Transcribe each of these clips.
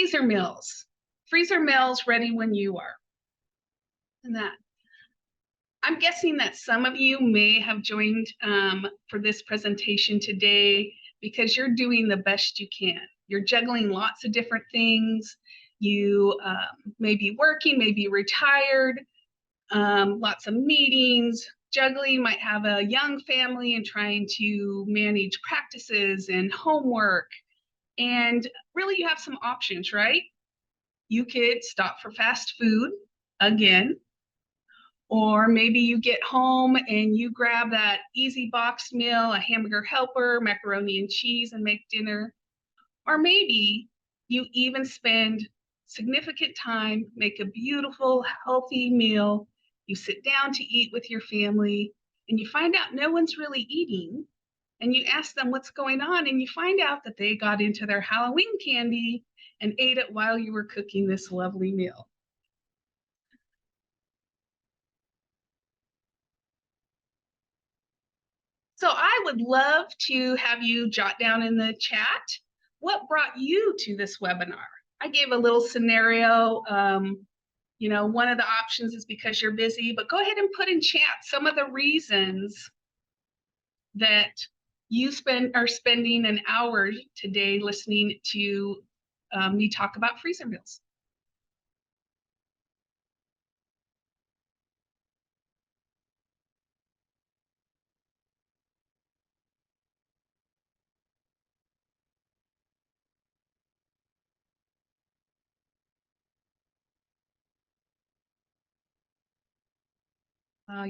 freezer meals. Freezer meals ready when you are. And that. I'm guessing that some of you may have joined for this presentation today because you're doing the best you can. You're juggling lots of different things. You may be working, may be retired, lots of meetings, juggling, might have a young family and trying to manage practices and homework. And really you have some options, right? You could stop for fast food again, or maybe you get home and you grab that easy boxed meal, a hamburger helper, macaroni and cheese, and make dinner. Or maybe you even spend significant time, make a beautiful, healthy meal. You sit down to eat with your family and you find out no one's really eating. And you ask them what's going on, and you find out that they got into their Halloween candy and ate it while you were cooking this lovely meal. So I would love to have you jot down in the chat what brought you to this webinar. I gave a little scenario. One of the options is because you're busy, but go ahead and put in chat some of the reasons that you are spending an hour today listening to me talk about freezer meals.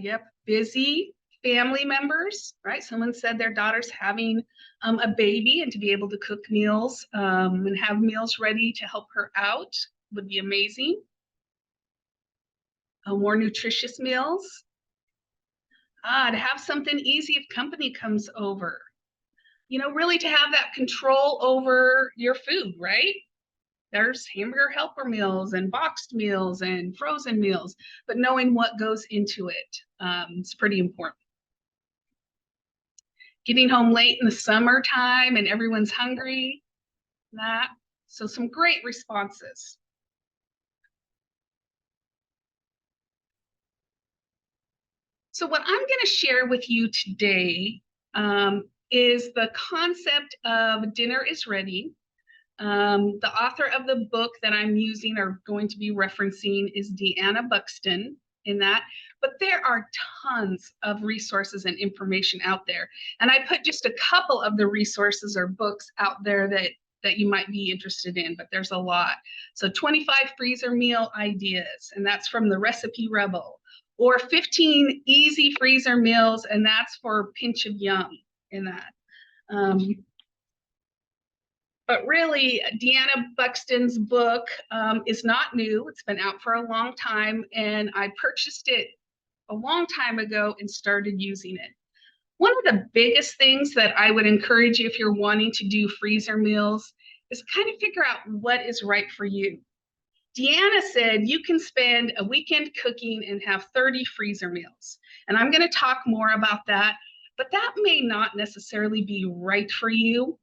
Yep, busy family members, right? Someone said their daughter's having a baby, and to be able to cook meals and have meals ready to help her out would be amazing. More nutritious meals. To have something easy if company comes over. Really to have that control over your food, right? There's hamburger helper meals and boxed meals and frozen meals, but knowing what goes into it is pretty important. Getting home late in the summertime and everyone's hungry, so some great responses. So what I'm going to share with you today is the concept of dinner is ready. The author of the book that I'm using or going to be referencing is Deanna Buxton in that, but there are tons of resources and information out there. And I put just a couple of the resources or books out there that you might be interested in, but there's a lot. So 25 freezer meal ideas, and that's from the Recipe Rebel, or 15 easy freezer meals, and that's for Pinch of Yum in that. But really, Deanna Buxton's book is not new. It's been out for a long time, and I purchased it a long time ago and started using it. One of the biggest things that I would encourage you if you're wanting to do freezer meals is kind of figure out what is right for you. Deanna said you can spend a weekend cooking and have 30 freezer meals. And I'm going to talk more about that, but that may not necessarily be right for you.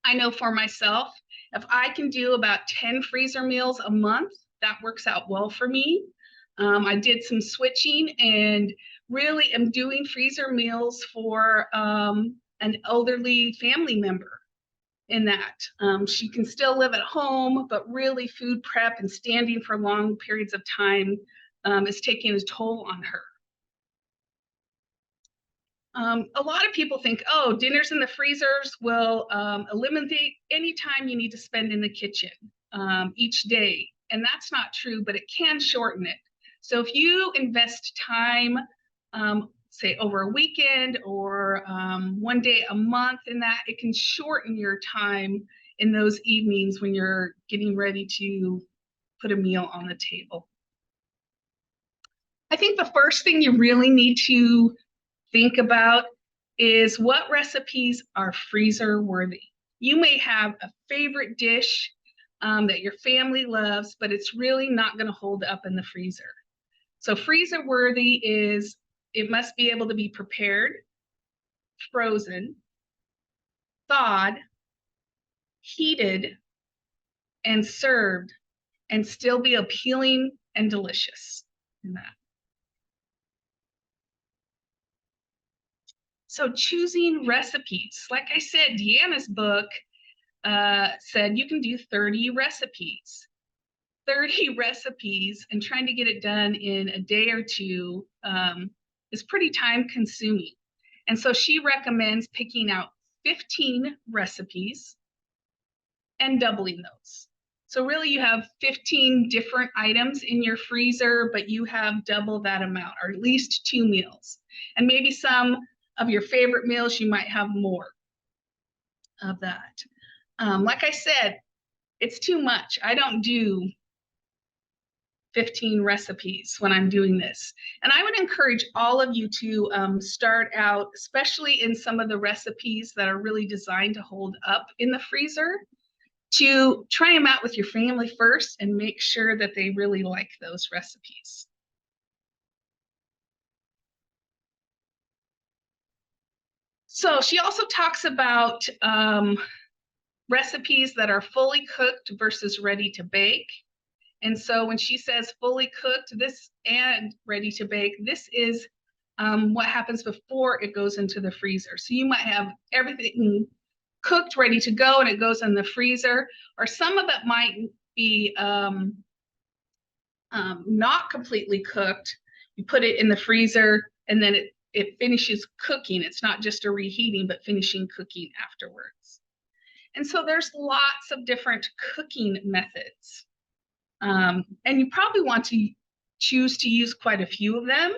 I know for myself, if I can do about 10 freezer meals a month, that works out well for me. I did some switching and really am doing freezer meals for an elderly family member in that. She can still live at home, but really food prep and standing for long periods of time is taking a toll on her. A lot of people think, oh, dinners in the freezers will eliminate any time you need to spend in the kitchen each day. And that's not true, but it can shorten it. So if you invest time, say over a weekend or one day a month in that, it can shorten your time in those evenings when you're getting ready to put a meal on the table. I think the first thing you really need to think about is what recipes are freezer worthy. You may have a favorite dish that your family loves, but it's really not going to hold up in the freezer. So freezer worthy is it must be able to be prepared, frozen, thawed, heated, and served and still be appealing and delicious in that. So choosing recipes, like I said, Deanna's book said you can do 30 recipes. 30 recipes and trying to get it done in a day or two is pretty time consuming. And so she recommends picking out 15 recipes and doubling those. So really you have 15 different items in your freezer, but you have double that amount, or at least 2 meals. And maybe some of your favorite meals, you might have more of that. Like I said, it's too much. I don't do 15 recipes when I'm doing this. And I would encourage all of you to start out, especially in some of the recipes that are really designed to hold up in the freezer, to try them out with your family first and make sure that they really like those recipes. So she also talks about recipes that are fully cooked versus ready to bake. And so when she says fully cooked, this and ready to bake, this is what happens before it goes into the freezer. So you might have everything cooked, ready to go, and it goes in the freezer, or some of it might be not completely cooked. You put it in the freezer and then it finishes cooking. It's not just a reheating, but finishing cooking afterwards. And so there's lots of different cooking methods. And you probably want to choose to use quite a few of them.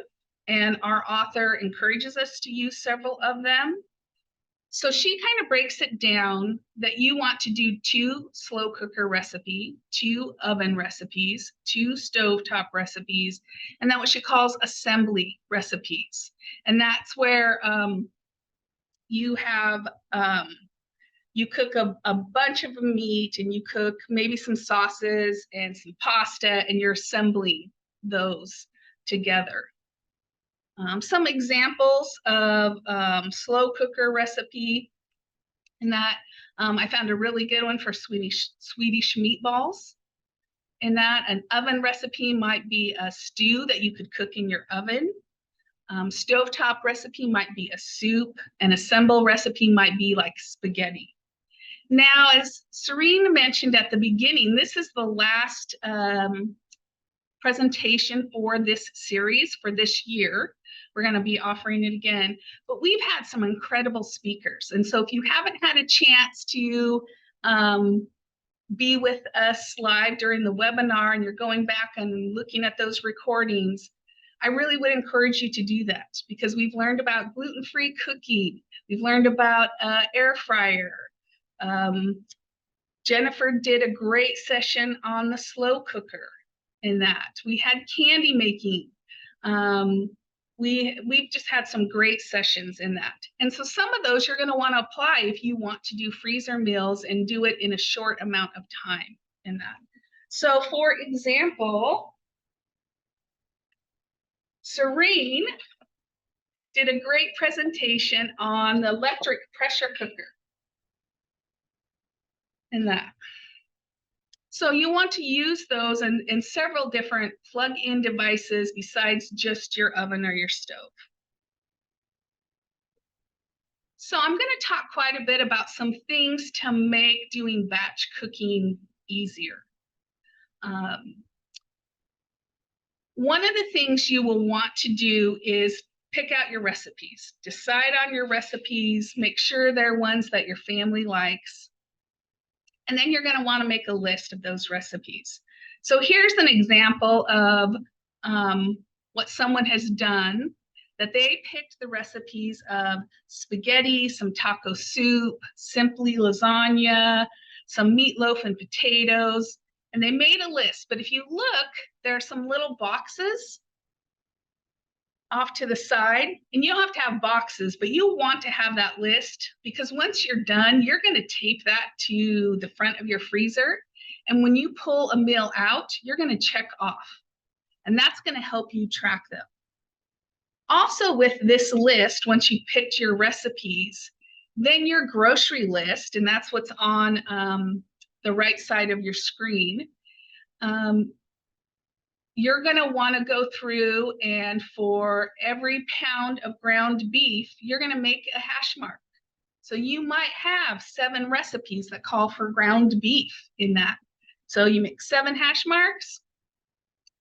And our author encourages us to use several of them. So she kind of breaks it down that you want to do 2 slow cooker recipes, 2 oven recipes, 2 stovetop recipes, and then what she calls assembly recipes. And that's where you have you cook a bunch of meat and you cook maybe some sauces and some pasta and you're assembling those together. Some examples of slow cooker recipe in that I found a really good one for Swedish meatballs. In that, an oven recipe might be a stew that you could cook in your oven. Stovetop recipe might be a soup. An assemble recipe might be like spaghetti. Now, as Serena mentioned at the beginning, this is the last presentation for this series for this year. We're going to be offering it again, but we've had some incredible speakers. And so if you haven't had a chance to be with us live during the webinar and you're going back and looking at those recordings, I really would encourage you to do that because we've learned about gluten-free cooking. We've learned about air fryer. Jennifer did a great session on the slow cooker in that. We had candy making. We've just had some great sessions in that. And so some of those you're going to want to apply if you want to do freezer meals and do it in a short amount of time in that. So for example, Serene did a great presentation on the electric pressure cooker in that. So you want to use those in several different plug-in devices besides just your oven or your stove. So I'm going to talk quite a bit about some things to make doing batch cooking easier. One of the things you will want to do is pick out your recipes. Decide on your recipes, make sure they're ones that your family likes. And then you're going to want to make a list of those recipes. So here's an example of what someone has done, that they picked the recipes of spaghetti, some taco soup, simply lasagna, some meatloaf and potatoes, and they made a list. But if you look, there are some little boxes off to the side, and you don't have to have boxes, but you want to have that list because once you're done, you're going to tape that to the front of your freezer. And when you pull a meal out, you're going to check off, and that's going to help you track them. Also with this list, once you picked your recipes, then your grocery list, and that's what's on the right side of your screen, you're going to want to go through, and for every pound of ground beef, you're going to make a hash mark. So you might have 7 recipes that call for ground beef in that. So you make 7 hash marks,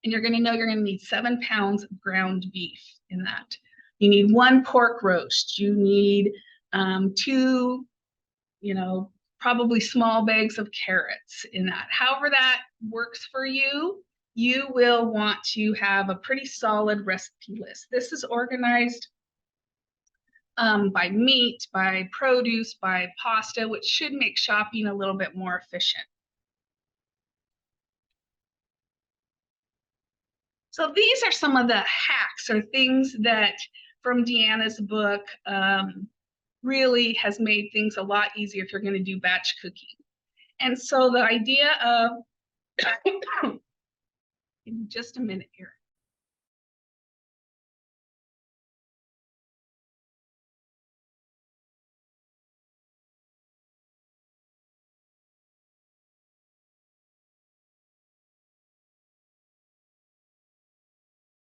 and you're going to know you're going to need 7 pounds of ground beef in that. You need 1 pork roast. You need 2, probably small bags of carrots in that. However that works for you, you will want to have a pretty solid recipe list. This is organized by meat, by produce, by pasta, which should make shopping a little bit more efficient. So these are some of the hacks or things that from Deanna's book really has made things a lot easier if you're going to do batch cooking. And so the idea of, in just a minute here.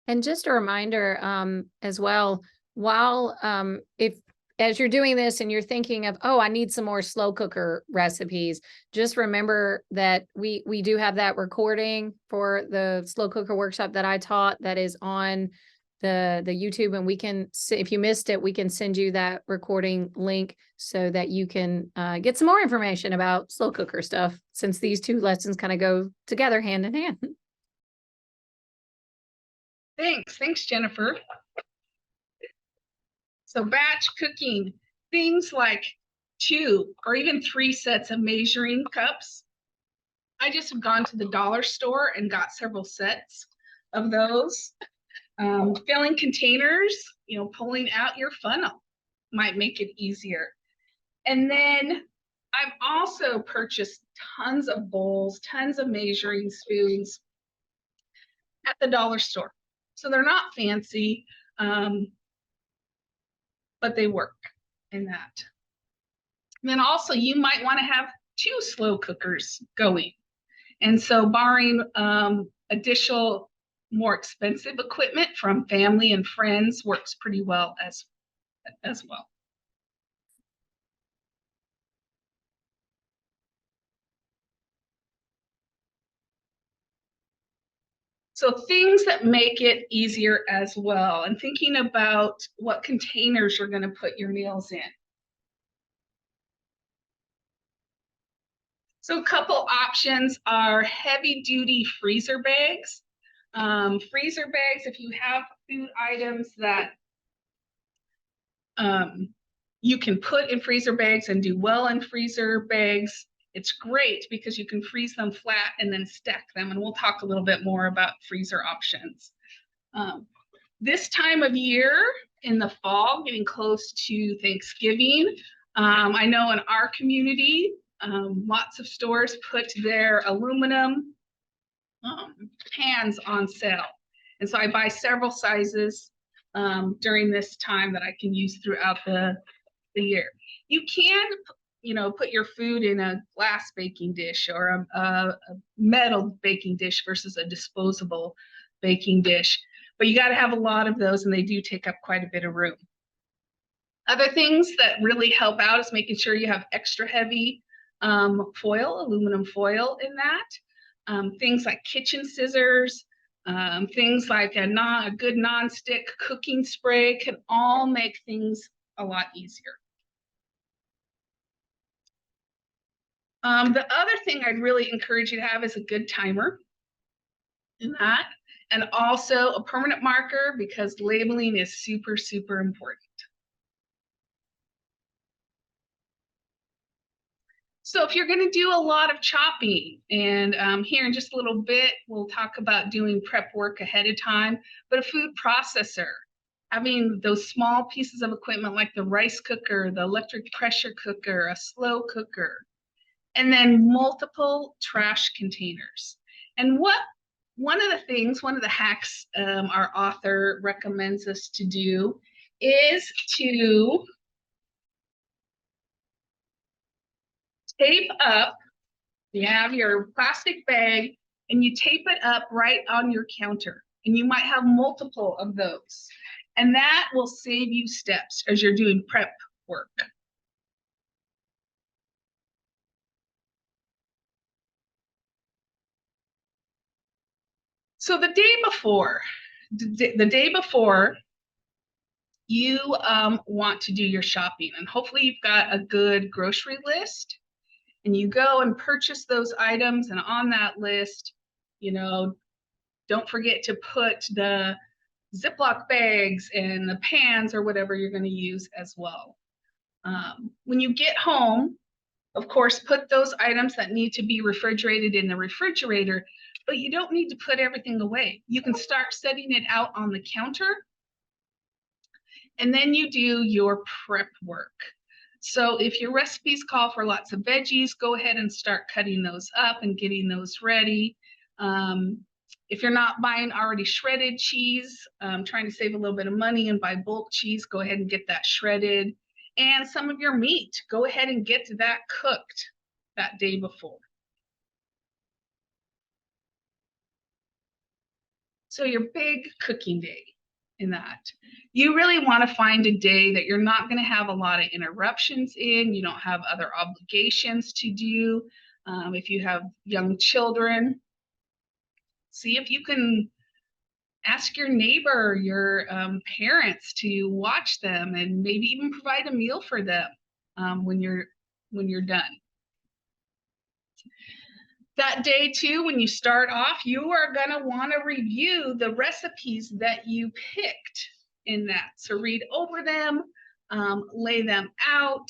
And just a reminder as well, while if as you're doing this and you're thinking of, oh, I need some more slow cooker recipes, just remember that we do have that recording for the slow cooker workshop that I taught that is on the YouTube, and we can, if you missed it, we can send you that recording link so that you can get some more information about slow cooker stuff, since these 2 lessons kind of go together hand in hand. Thanks, Jennifer. So batch cooking, things like 2 or even 3 sets of measuring cups. I just have gone to the dollar store and got several sets of those. Filling containers, pulling out your funnel might make it easier. And then I've also purchased tons of bowls, tons of measuring spoons at the dollar store. So they're not fancy, but they work in that. And then also you might want to have 2 slow cookers going. And so borrowing additional more expensive equipment from family and friends works pretty well as well. So things that make it easier as well, and thinking about what containers you're going to put your meals in. So a couple options are heavy duty freezer bags. Freezer bags, if you have food items that you can put in freezer bags and do well in freezer bags, it's great because you can freeze them flat and then stack them. And we'll talk a little bit more about freezer options. This time of year in the fall, getting close to Thanksgiving, I know in our community, lots of stores put their aluminum pans on sale. And so I buy several sizes during this time that I can use throughout the year. You can, put your food in a glass baking dish or a metal baking dish versus a disposable baking dish, but you got to have a lot of those, and they do take up quite a bit of room. Other things that really help out is making sure you have extra heavy foil, aluminum foil in that. Things like kitchen scissors, things like a good nonstick cooking spray can all make things a lot easier. The other thing I'd really encourage you to have is a good timer in that, and also a permanent marker, because labeling is super, super important. So if you're going to do a lot of chopping, and here in just a little bit, we'll talk about doing prep work ahead of time, but a food processor, having those small pieces of equipment like the rice cooker, the electric pressure cooker, a slow cooker, and then multiple trash containers. And one of the hacks our author recommends us to do is to tape up You have your plastic bag and you tape it up right on your counter. And you might have multiple of those. And that will save you steps as you're doing prep work. So the day before, you want to do your shopping, and hopefully you've got a good grocery list, and you go and purchase those items, and on that list, don't forget to put the Ziploc bags and the pans or whatever you're going to use as well. When you get home, of course, put those items that need to be refrigerated in the refrigerator, but you don't need to put everything away. You can start setting it out on the counter, and then you do your prep work. So if your recipes call for lots of veggies, go ahead and start cutting those up and getting those ready. If you're not buying already shredded cheese, trying to save a little bit of money and buy bulk cheese, go ahead and get that shredded. And some of your meat, go ahead and get that cooked that day before. So your big cooking day in that. You really want to find a day that you're not going to have a lot of interruptions in. You don't have other obligations to do. If you have young children, see if you can ask your neighbor, your parents to watch them and maybe even provide a meal for them when you're done. That day too, when you start off, you are going to want to review the recipes that you picked in that. So read over them, lay them out,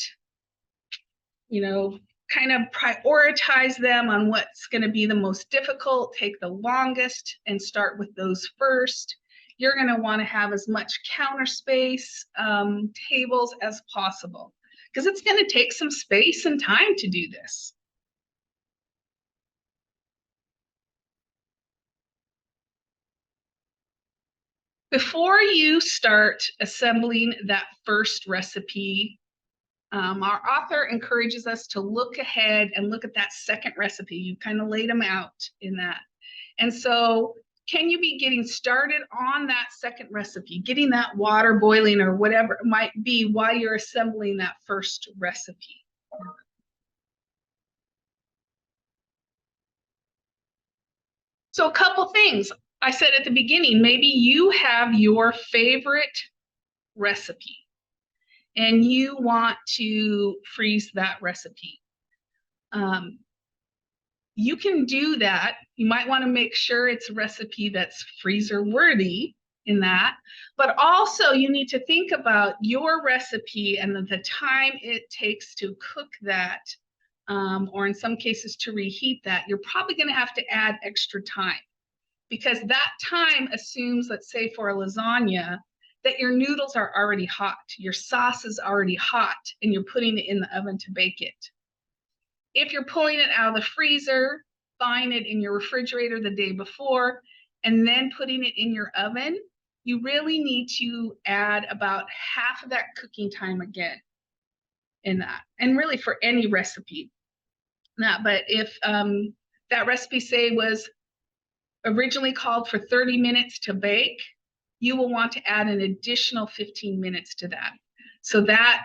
kind of prioritize them on what's going to be the most difficult, take the longest, and start with those first. You're going to want to have as much counter space, tables as possible, because it's going to take some space and time to do this. Before you start assembling that first recipe, our author encourages us to look ahead and look at that second recipe. You kind of laid them out in that. And so can you be getting started on that second recipe, getting that water boiling or whatever it might be while you're assembling that first recipe? So a couple things. I said at the beginning, maybe you have your favorite recipe and you want to freeze that recipe. You can do that. You might want to make sure it's a recipe that's freezer worthy in that, but also you need to think about your recipe and the time it takes to cook that, or in some cases to reheat that. You're probably going to have to add extra time, because that time assumes, let's say for a lasagna, that your noodles are already hot, your sauce is already hot, and you're putting it in the oven to bake it. If you're pulling it out of the freezer, thawing it in your refrigerator the day before, and then putting it in your oven, you really need to add about half of that cooking time again in that, and really for any recipe. But if that recipe, say, was originally called for 30 minutes to bake, you will want to add an additional 15 minutes to that. So that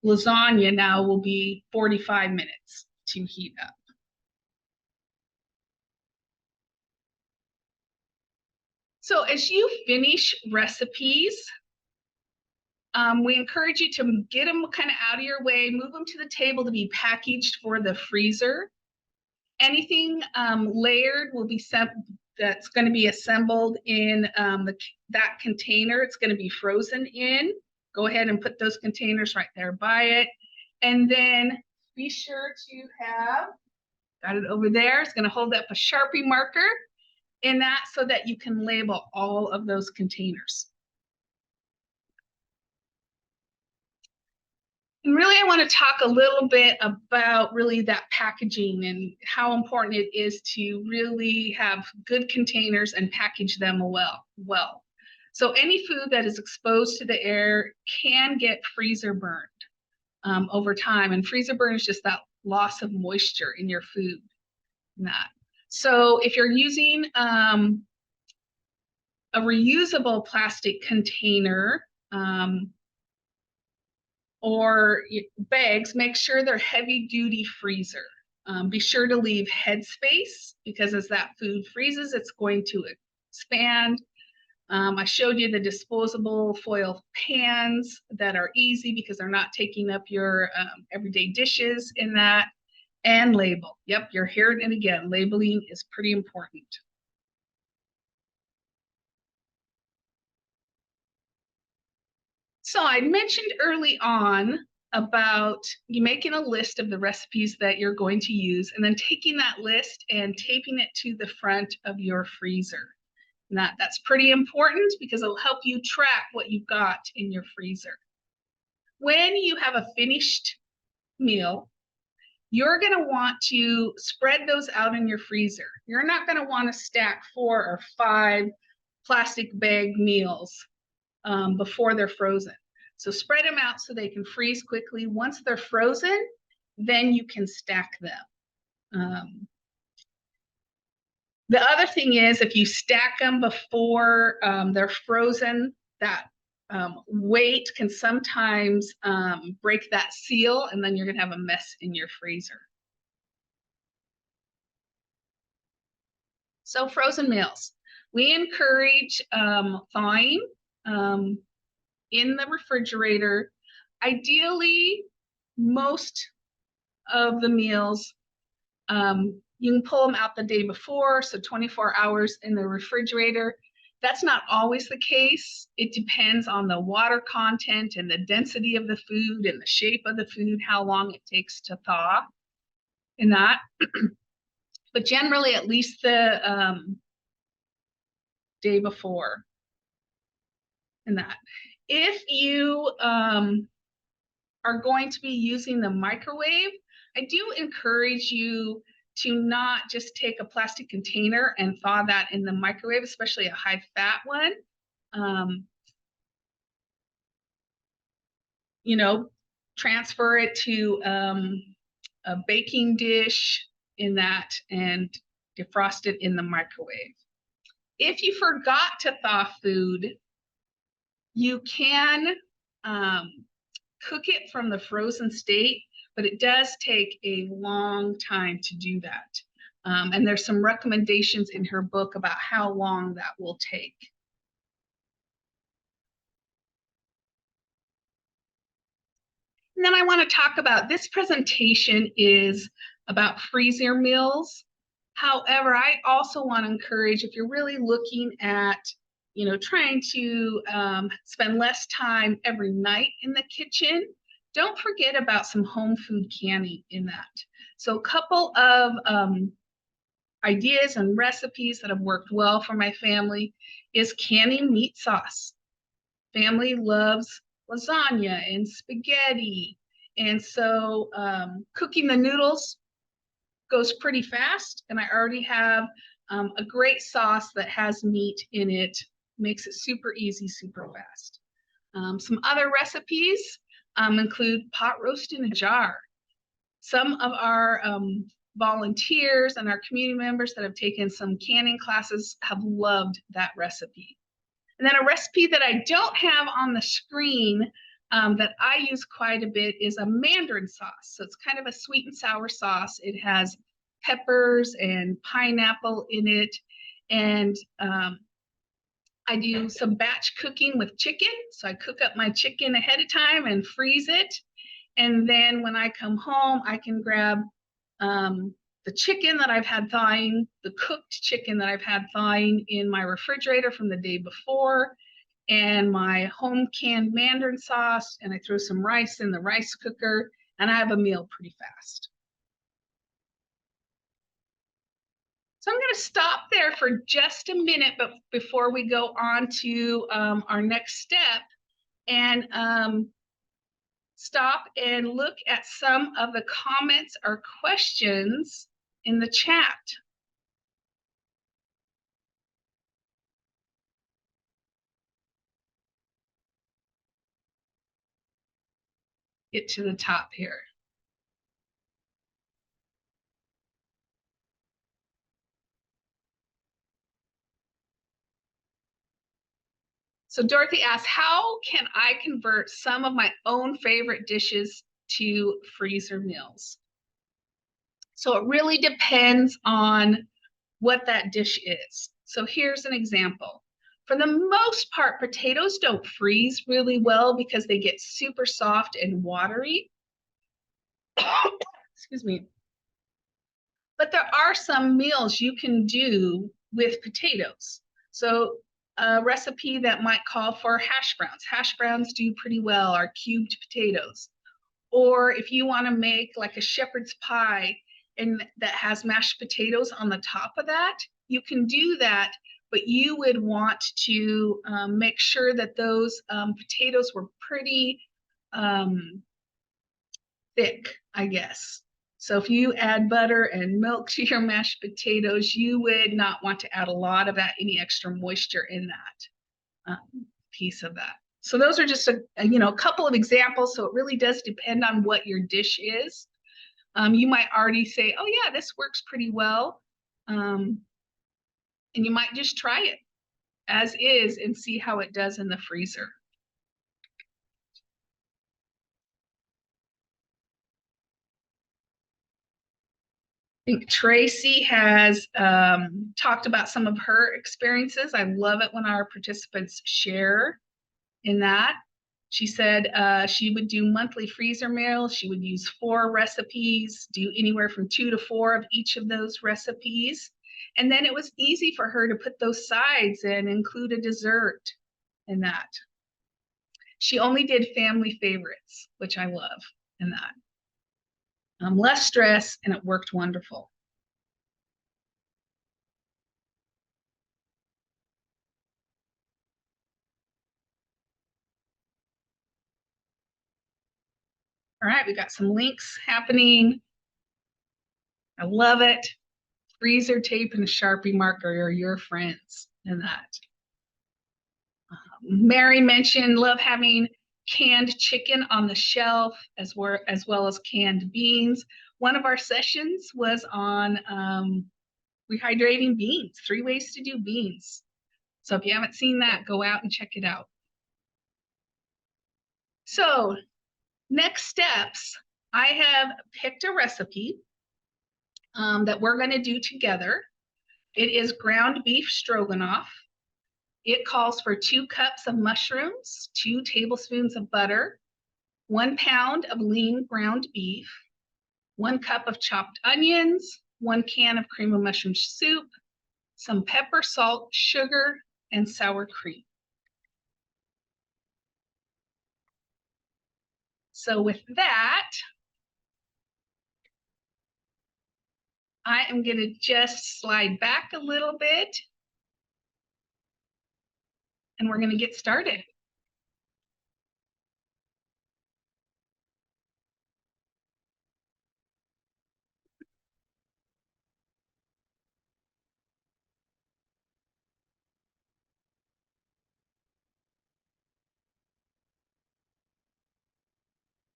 lasagna now will be 45 minutes to heat up. So as you finish recipes, we encourage you to get them kind of out of your way, move them to the table to be packaged for the freezer. Anything layered will be that's going to be assembled in that container. It's going to be frozen in. Go ahead and put those containers right there by it. And then be sure to have, got it over there, it's going to hold up a Sharpie marker in that so that you can label all of those containers. And really, I want to talk a little bit about really that packaging and how important it is to really have good containers and package them well. So any food that is exposed to the air can get freezer burned over time. And freezer burn is just that loss of moisture in your food. That. So if you're using a reusable plastic container or bags, make sure they're heavy duty freezer. Be sure to leave headspace because as that food freezes, it's going to expand. I showed you the disposable foil pans that are easy because they're not taking up your everyday dishes in that. And label. Yep, you're hearing it again. Labeling is pretty important. So I mentioned early on about you making a list of the recipes that you're going to use and then taking that list and taping it to the front of your freezer. And that's pretty important because it'll help you track what you've got in your freezer. When you have a finished meal, you're going to want to spread those out in your freezer. You're not going to want to stack 4 or 5 plastic bag meals before they're frozen. So spread them out so they can freeze quickly. Once they're frozen, then you can stack them. The other thing is if you stack them before they're frozen, that weight can sometimes break that seal and then you're gonna have a mess in your freezer. So frozen meals. We encourage thawing in the refrigerator. Ideally, most of the meals, you can pull them out the day before, so 24 hours in the refrigerator. That's not always the case. It depends on the water content and the density of the food and the shape of the food, how long it takes to thaw in that. But generally, at least the day before in that. If you are going to be using the microwave, I do encourage you to not just take a plastic container and thaw that in the microwave, especially a high fat one. You know, transfer it to a baking dish in that and defrost it in the microwave. If you forgot to thaw food, you can cook it from the frozen state, but it does take a long time to do that. And there's some recommendations in her book about how long that will take. And then I want to talk about this presentation is about freezer meals. However, I also want to encourage if you're really looking at, trying to spend less time every night in the kitchen, don't forget about some home food canning in that. So a couple of ideas and recipes that have worked well for my family is canning meat sauce. Family loves lasagna and spaghetti. And so cooking the noodles goes pretty fast. And I already have a great sauce that has meat in it, makes it super easy, super fast. Some other recipes include pot roast in a jar. Some of our volunteers and our community members that have taken some canning classes have loved that recipe. And then a recipe that I don't have on the screen that I use quite a bit is a mandarin sauce. So it's kind of a sweet and sour sauce. It has peppers and pineapple in it. And I do some batch cooking with chicken. So I cook up my chicken ahead of time and freeze it. And then when I come home, I can grab the chicken that I've had thawing, the cooked chicken that I've had thawing in my refrigerator from the day before, and my home canned mandarin sauce, and I throw some rice in the rice cooker, and I have a meal pretty fast. So I'm going to stop there for just a minute, but before we go on to our next step, and stop and look at some of the comments or questions in the chat. Get to the top here. So Dorothy asked, how can I convert some of my own favorite dishes to freezer meals? So it really depends on what that dish is. So here's an example. For the most part, potatoes don't freeze really well because they get super soft and watery. Excuse me. But there are some meals you can do with potatoes. So a recipe that might call for hash browns. Hash browns do pretty well, are cubed potatoes. Or if you want to make like a shepherd's pie and that has mashed potatoes on the top of that, you can do that, but you would want to make sure that those potatoes were pretty thick, I guess. So if you add butter and milk to your mashed potatoes, you would not want to add a lot of that, any extra moisture in that piece of that. So those are just a couple of examples. So it really does depend on what your dish is. You might already say, oh yeah, this works pretty well. And you might just try it as is and see how it does in the freezer. I think Tracy has talked about some of her experiences. I love it when our participants share in that. She said she would do monthly freezer meals. She would use 4 recipes, do anywhere from 2 to 4 of each of those recipes. And then it was easy for her to put those sides and include a dessert in that. She only did family favorites, which I love in that. Less stress, and it worked wonderful. All right, we got some links happening. I love it. Freezer tape and a Sharpie marker are your friends in that. Mary mentioned love having canned chicken on the shelf as well as canned beans. One of our sessions was on rehydrating beans, 3 ways to do beans. So if you haven't seen that, go out and check it out. So next steps, I have picked a recipe that we're going to do together. It is ground beef stroganoff. It calls for 2 cups of mushrooms, 2 tablespoons of butter, 1 pound of lean ground beef, 1 cup of chopped onions, 1 can of cream of mushroom soup, some pepper, salt, sugar, and sour cream. So with that, I am going to just slide back a little bit and we're going to get started.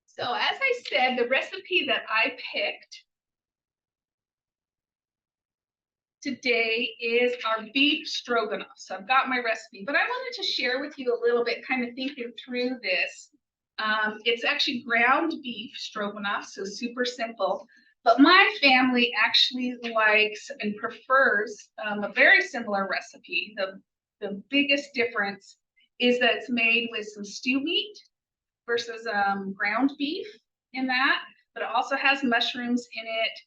So as I said, the recipe that I picked today is our beef stroganoff. So I've got my recipe, but I wanted to share with you a little bit, kind of thinking through this. It's actually ground beef stroganoff, so super simple. But my family actually likes and prefers a very similar recipe. The biggest difference is that it's made with some stew meat versus ground beef in that, but it also has mushrooms in it.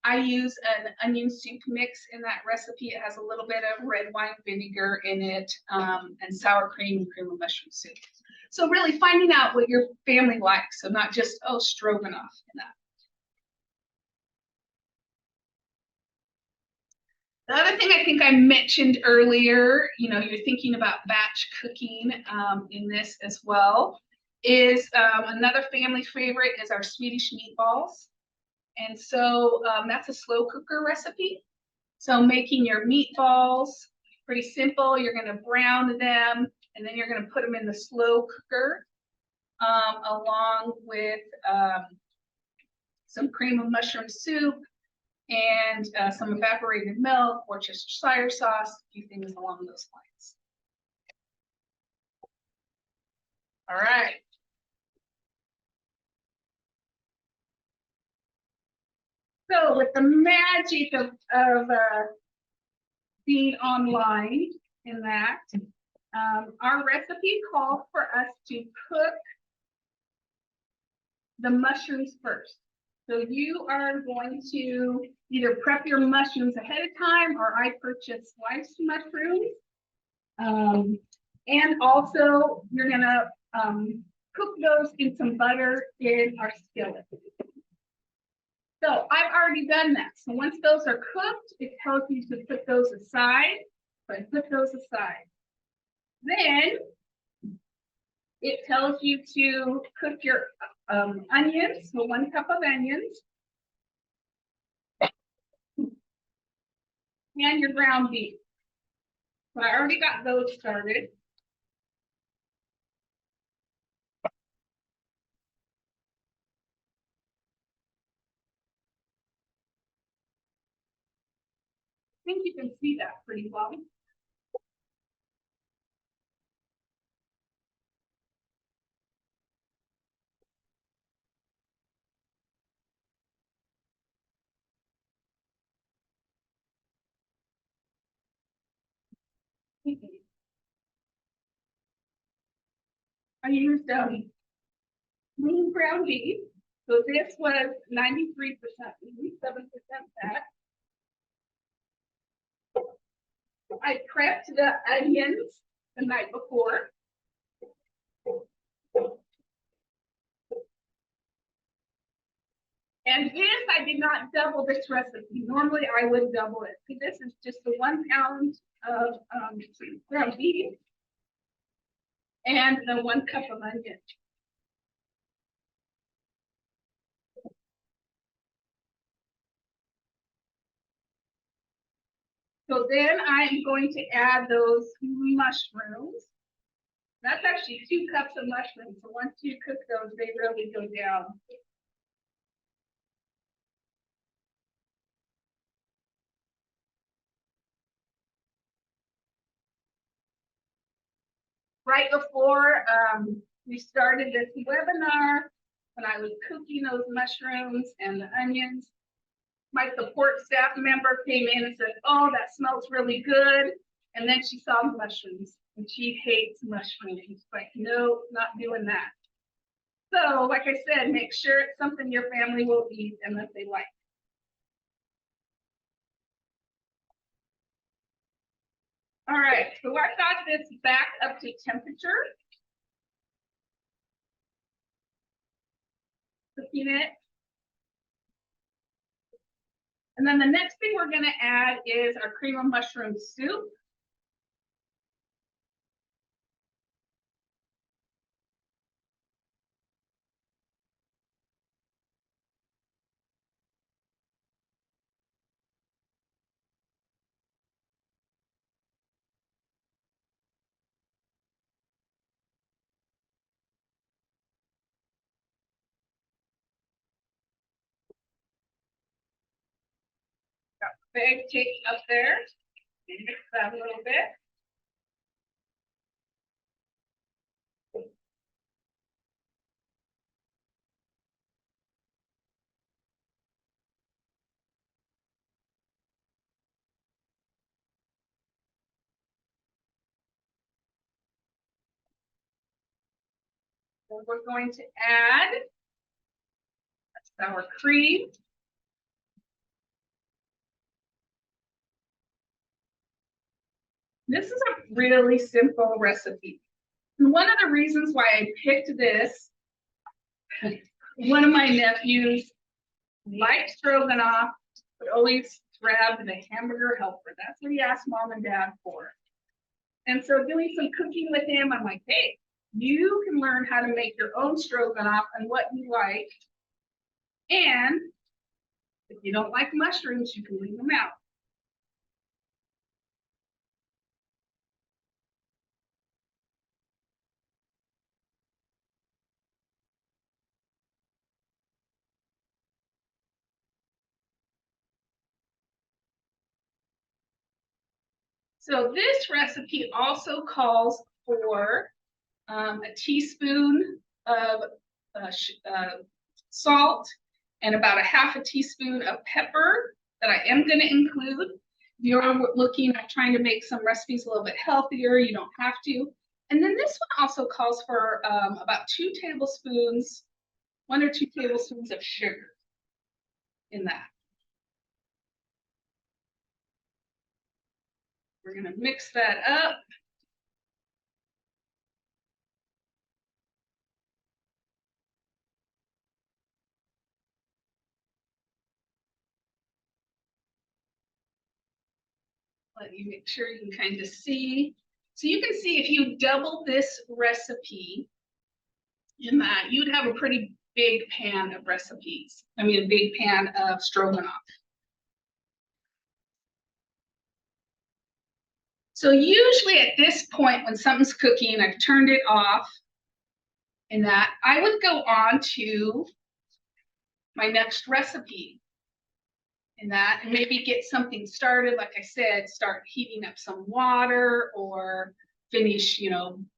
I use an onion soup mix in that recipe. It has a little bit of red wine vinegar in it and sour cream and cream of mushroom soup. So really finding out what your family likes. So not just, oh, stroganoff in that. The other thing I think I mentioned earlier, you're thinking about batch cooking in this as well, is another family favorite is our Swedish meatballs. And so that's a slow cooker recipe. So making your meatballs, pretty simple. You're going to brown them and then you're going to put them in the slow cooker along with some cream of mushroom soup and some evaporated milk, Worcestershire sauce, a few things along those lines. All right. So with the magic of being online in that, our recipe calls for us to cook the mushrooms first. So you are going to either prep your mushrooms ahead of time, or I purchase sliced mushrooms. And also you're gonna cook those in some butter in our skillet. So I've already done that. So once those are cooked, it tells you to put those aside. So I put those aside. Then it tells you to cook your onions, so 1 cup of onions, and your ground beef. So I already got those started. I think you can see that pretty well. I used lean ground beef. So this was 93% lean, 7% fat. I prepped the onions the night before. And this, I did not double this recipe. Normally I would double it. So this is just the 1 pound of ground beef and the 1 cup of onion. So then I'm going to add those mushrooms. That's actually 2 cups of mushrooms. So once you cook those, they really go down. Right before we started this webinar, when I was cooking those mushrooms and the onions, my support staff member came in and said, "Oh, that smells really good." And then she saw the mushrooms and she hates mushrooms. She's like, "No, not doing that." So, like I said, make sure it's something your family will eat and that they like. All right, so I got this back up to temperature. Cooking it. And then the next thing we're gonna add is our cream of mushroom soup. Got the bag taped up there. Mix that a little bit. Then we're going to add sour cream. This is a really simple recipe. And one of the reasons why I picked this, one of my nephews liked stroganoff, but always grabbed the hamburger helper. That's what he asked mom and dad for. And so doing some cooking with him, I'm like, hey, you can learn how to make your own stroganoff and what you like. And if you don't like mushrooms, you can leave them out. So this recipe also calls for a teaspoon of salt, and about a half a teaspoon of pepper that I am going to include. If you're looking at trying to make some recipes a little bit healthier, you don't have to. And then this one also calls for about 2 tablespoons, 1 or 2 tablespoons of sugar in that. We're going to mix that up. Let you make sure you can kind of see. So you can see if you double this recipe in that, you'd have a pretty big pan of recipes. I mean, a big pan of stroganoff. So usually at this point, when something's cooking, I've turned it off, and that I would go on to my next recipe in that, and maybe get something started. Like I said, start heating up some water, or finish,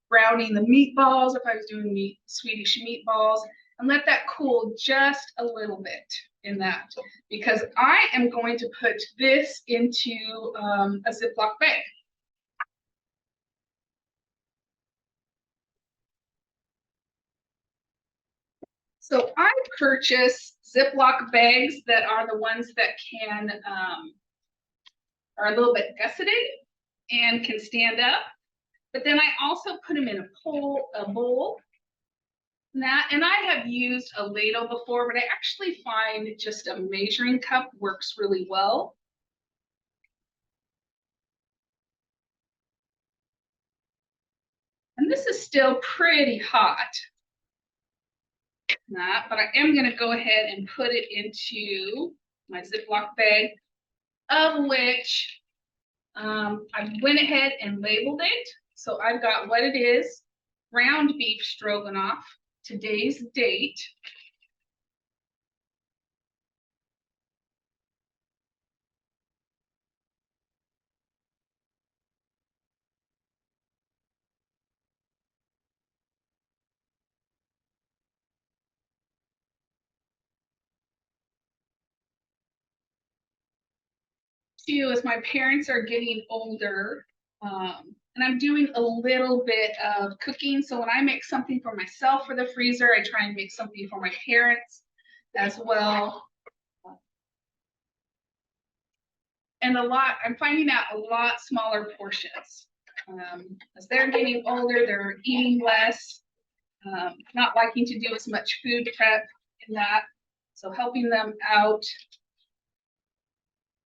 browning the meatballs if I was doing Swedish meatballs, and let that cool just a little bit in that, because I am going to put this into a Ziploc bag. So I purchase Ziploc bags that are the ones that are a little bit gusseted and can stand up. But then I also put them in a bowl. And I have used a ladle before, but I actually find just a measuring cup works really well. And this is still pretty hot. But I am going to go ahead and put it into my Ziploc bag, of which I went ahead and labeled it. So I've got what it is: ground beef stroganoff, today's date. Too, as my parents are getting older, and I'm doing a little bit of cooking. So when I make something for myself for the freezer, I try and make something for my parents as well. And I'm finding out a lot smaller portions. As they're getting older, they're eating less, not liking to do as much food prep in that. So helping them out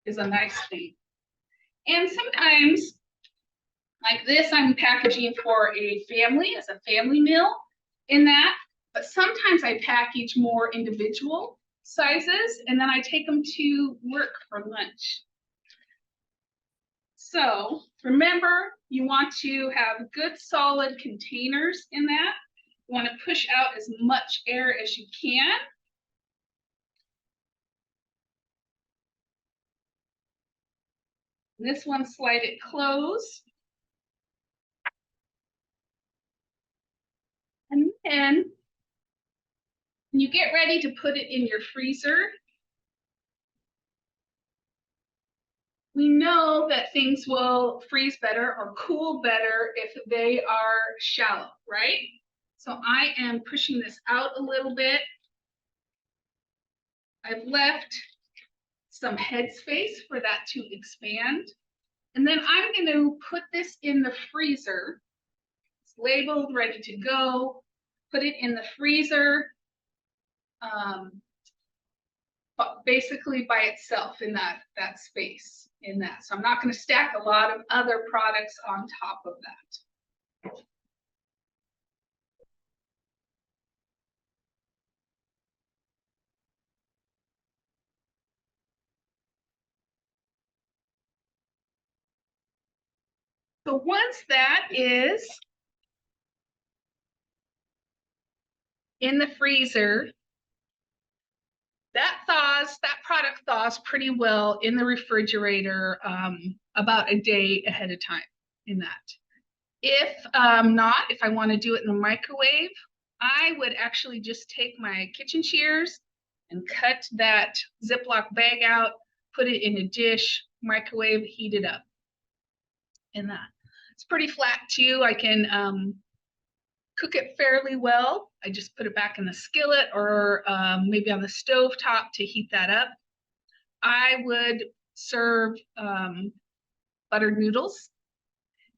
is a nice thing. And sometimes, like this, I'm packaging for a family as a family meal in that. But sometimes I package more individual sizes, and then I take them to work for lunch. So remember, you want to have good solid containers in that. You want to push out as much air as you can. And this one, slide it closed. And then when you get ready to put it in your freezer, we know that things will freeze better or cool better if they are shallow, right? So I am pushing this out a little bit. I've left some headspace for that to expand. And then I'm going to put this in the freezer. It's labeled, ready to go. Put it in the freezer, but basically by itself in that space in that. So I'm not going to stack a lot of other products on top of that. So once that is in the freezer, that product thaws pretty well in the refrigerator about a day ahead of time in that. If not, if I want to do it in the microwave, I would actually just take my kitchen shears and cut that Ziploc bag out, put it in a dish, microwave, heat it up. And that it's pretty flat too. I can cook it fairly well. I just put it back in the skillet or maybe on the stove top to heat that up. I would serve buttered noodles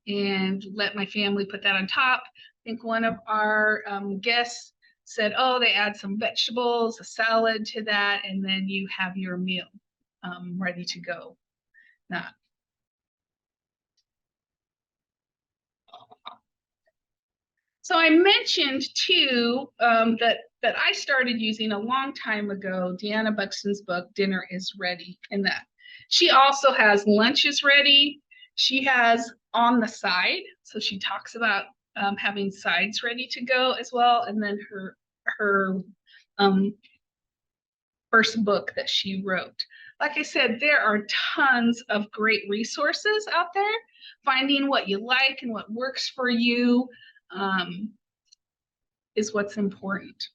and let my family put that on top. I think one of our guests said, oh, they add some vegetables, a salad to that, and then you have your meal ready to go. Now, so I mentioned too that I started using a long time ago, Deanna Buxton's book, Dinner is Ready, and that she also has Lunch is Ready. She has On the Side, so she talks about having sides ready to go as well, and then her um, first book that she wrote. Like I said, there are tons of great resources out there. Finding what you like and what works for you is what's important.